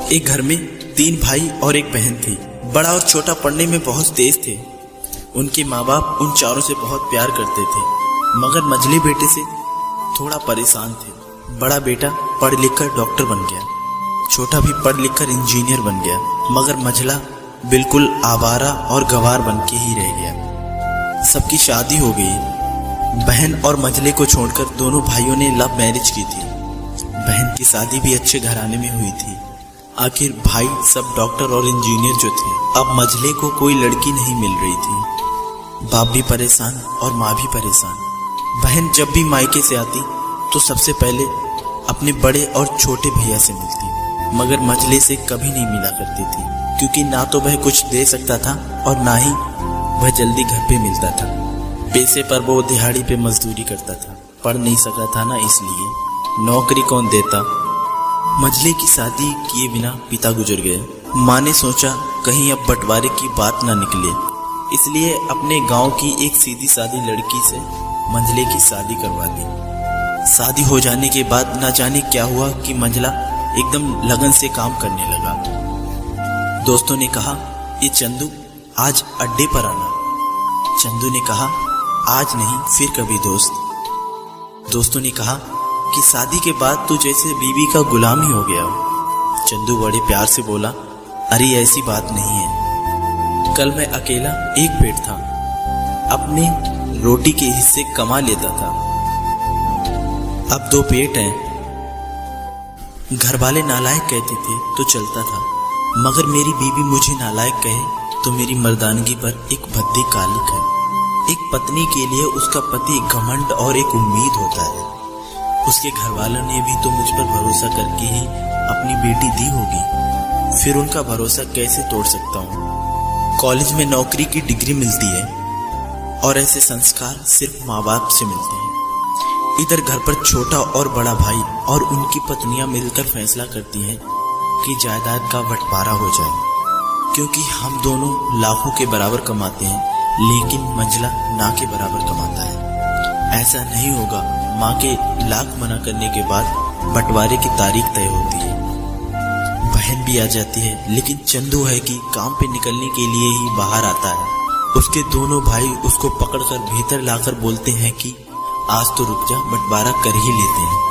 एक घर में 3 भाई और एक बहन थी। बड़ा और छोटा पढ़ने में बहुत तेज थे। उनके माँ बाप उन चारों से बहुत प्यार करते थे, मगर मझले बेटे से थोड़ा परेशान थे। बड़ा बेटा पढ़ लिख कर डॉक्टर बन गया, छोटा भी पढ़ लिख कर इंजीनियर बन गया, मगर मझला बिल्कुल आवारा और गंवार बन के ही रह गया। सबकी शादी हो गई। बहन और मझले को छोड़कर दोनों भाइयों ने लव मैरिज की थी। बहन की शादी भी अच्छे घराने में हुई थी। आखिर भाई सब डॉक्टर और इंजीनियर जो थे, अब मझले को कोई लड़की नहीं मिल रही थी। बाप भी परेशान और माँ भी परेशान। बहन जब भी मायके से आती तो सबसे पहले अपने बड़े और छोटे भैया से मिलती, मगर मझले से कभी नहीं मिला करती थी, क्योंकि ना तो वह कुछ दे सकता था और ना ही वह जल्दी घर पे मिलता था। पैसे पर वो दिहाड़ी पे मजदूरी करता था, पढ़ नहीं सका था ना, इसलिए नौकरी कौन देता। मझले की शादी किए बिना पिता गुजर गए। माँ ने सोचा कहीं अब बंटवारे की बात ना निकले, इसलिए अपने गांव की एक सीधी सादी लड़की से मंझले की शादी करवा दी। शादी हो जाने के बाद न जाने क्या हुआ कि मंझला एकदम लगन से काम करने लगा। दोस्तों ने कहा, ये चंदू आज अड्डे पर आना। चंदू ने कहा, आज नहीं फिर कभी दोस्त। दोस्तों ने कहा कि शादी के बाद तू जैसे बीवी का गुलाम ही हो गया हो। चंदू बड़े प्यार से बोला, अरे ऐसी बात नहीं है, कल मैं अकेला एक पेट था, अपने रोटी के हिस्से कमा लेता था, अब 2 पेट हैं। घर वाले नालायक कहते थे तो चलता था, मगर मेरी बीवी मुझे नालायक कहे तो मेरी मर्दानगी पर एक भद्दी कालिक है। एक पत्नी के लिए उसका पति घमंड और एक उम्मीद होता है। उसके घर वालों ने भी तो मुझ पर भरोसा करके ही अपनी बेटी दी होगी, फिर उनका भरोसा कैसे तोड़ सकता हूँ। कॉलेज में नौकरी की डिग्री मिलती है और ऐसे संस्कार सिर्फ माँ बाप से मिलते हैं। इधर घर पर छोटा और बड़ा भाई और उनकी पत्नियां मिलकर फैसला करती हैं कि जायदाद का बंटवारा हो जाए, क्योंकि हम दोनों लाखों के बराबर कमाते हैं, लेकिन मंझला ना के बराबर कमाता है। ऐसा नहीं होगा। माँ के लाख मना करने के बाद बंटवारे की तारीख तय होती है। बहन भी आ जाती है, लेकिन चंदू है कि काम पे निकलने के लिए ही बाहर आता है। उसके दोनों भाई उसको पकड़कर भीतर लाकर बोलते हैं कि आज तो रुक जा, बंटवारा कर ही लेते हैं।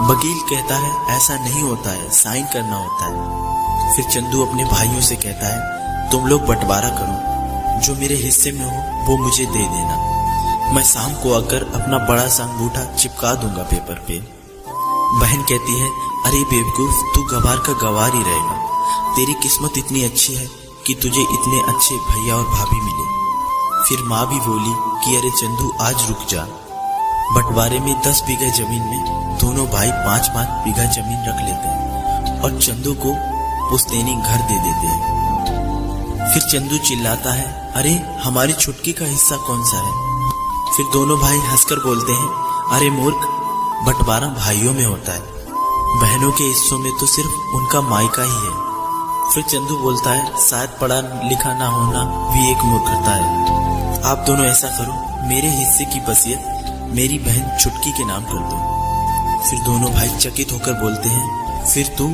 वकील कहता है ऐसा नहीं होता है, साइन करना होता है। फिर चंदू अपने भाइयों से कहता है, तुम लोग बंटवारा करो, जो मेरे हिस्से में हो वो मुझे दे देना, मैं शाम को आकर अपना बड़ा सा अंगूठा चिपका दूंगा पेपर पे। बहन कहती है, अरे बेवकूफ, तू गवार का गवार ही रहेगा, तेरी किस्मत इतनी अच्छी है कि तुझे इतने अच्छे भैया और भाभी मिले। फिर माँ भी बोली कि अरे चंदू आज रुक जा। बंटवारे में 10 बीघा जमीन में दोनों भाई 5-5 बीघा जमीन रख लेते हैं और चंदू को पुश्तैनी घर दे देते हैं। फिर चंदू चिल्लाता है, अरे हमारी छुटकी का हिस्सा कौन सा है। फिर दोनों भाई हंसकर बोलते हैं, अरे मूर्ख, बंटवारा भाइयों में होता है, बहनों के हिस्सों में तो सिर्फ उनका मायका ही है। फिर चंदू बोलता है, शायद पढ़ा लिखा ना होना भी एक मूर्खता है। आप दोनों ऐसा करो, मेरे हिस्से की वसीयत मेरी बहन छुटकी के नाम कर दो। फिर दोनों भाई चकित होकर बोलते हैं, फिर तू?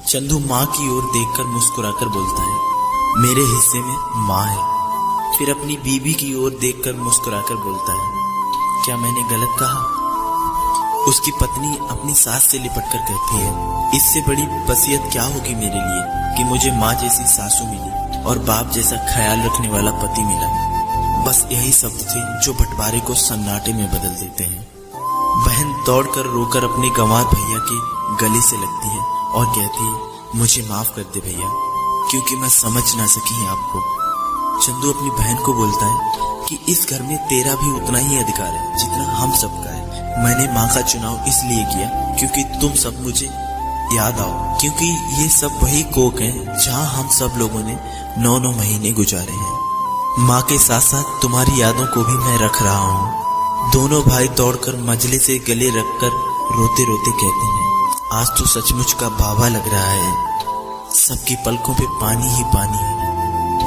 चंदू माँ की ओर देखकर मुस्कुराकर बोलता है, मेरे हिस्से में माँ है। फिर अपनी बीवी की ओर देखकर मुस्कुराकर बोलता है, क्या मैंने गलत कहा? उसकी पत्नी अपनी सास से लिपटकर कहती है, इससे बड़ी वसीयत क्या होगी मेरे लिए कि मुझे माँ जैसी सासू मिली और बाप जैसा ख्याल रखने वाला पति मिला। बस यही शब्द थे जो बंटवारे को सन्नाटे में बदल देते हैं। बहन दौड़कर रोकर अपने गंवार भैया के गले से लगती है और कहती है, मुझे माफ कर दे भैया, क्योंकि मैं समझ ना सकी आपको। चंदू अपनी बहन को बोलता है कि इस घर में तेरा भी उतना ही अधिकार है जितना हम सबका है। मैंने माँ का चुनाव इसलिए किया क्योंकि तुम सब मुझे याद आओ, क्योंकि ये सब वही कोख है जहाँ हम सब लोगों ने 9-9 महीने गुजारे हैं। माँ के साथ साथ तुम्हारी यादों को भी मैं रख रहा हूँ। दोनों भाई दौड़कर मझले से गले रखकर रोते रोते कहते हैं, आज तो सचमुच का बाबा लग रहा है। सबकी पलकों पे पानी ही पानी है।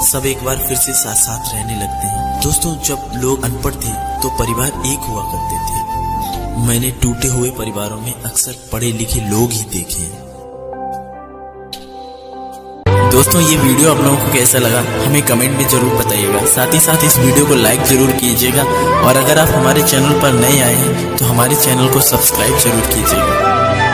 सब एक बार फिर से साथ साथ रहने लगते हैं। दोस्तों, जब लोग अनपढ़ थे तो परिवार एक हुआ करते थे। मैंने टूटे हुए परिवारों में अक्सर पढ़े लिखे लोग ही देखे हैं। दोस्तों ये वीडियो आप लोगों को कैसा लगा हमें कमेंट में जरूर बताइएगा। साथ ही साथ इस वीडियो को लाइक जरूर कीजिएगा और अगर आप हमारे चैनल पर नए आए हैं तो हमारे चैनल को सब्सक्राइब जरूर कीजिएगा।